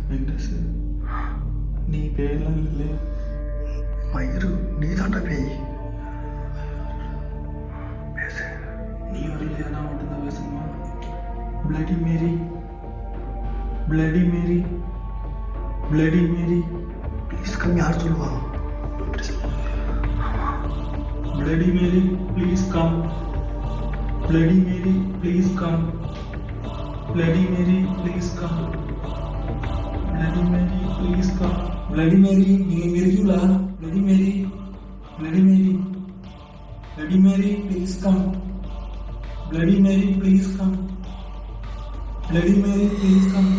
வெங்கடேஷ், நீ பேயெல்லாம் இல்லை. மயிறு நீ தாண்டா பேய். பேசு. நீ வரலையா? நான் மட்டும்தான் பேசணுமா? Bloody Mary, bloody Mary, bloody Mary. Please come. யார் சொல்லுவா? Bloody Mary please come. Bloody Mary please come. Bloody Mary please come. Bloody Mary please come. Bloody Mary, நீங்க இங்க இருக்கீங்களா? Bloody Mary, bloody Mary, bloody Mary please come. Bloody Mary please come. Bloody Mary please come.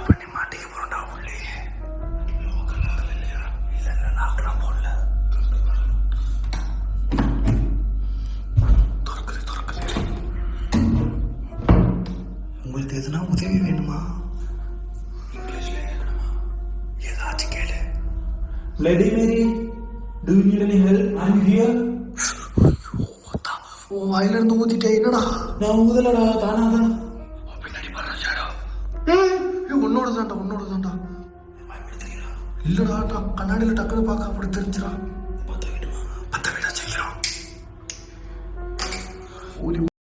பண்ணி மாட்டிக்க போறோம்டா உள்ளே. இல்ல லாக்லாம் போடல. திறக்குது. உங்களுக்கு எதுனா உதவி வேணுமா? இங்கிலீஷ்ல கேட்கணுமா? ஏதாச்சும் கேளு. Bloody Mary, do you need any help? Are you here? ஓ வாயில இருந்து ஊத்திட்டே. என்னடா? நான் ஊதலடா, தானாதான். பின்னாடி பாரு ஷேடோ. உன்னோட தாண்டா. இல்லடா, கண்ணாடியில டக்குன்னு பார்க்க அப்படி தெரிஞ்சிடா. பத்த விட சீக்கிரம்.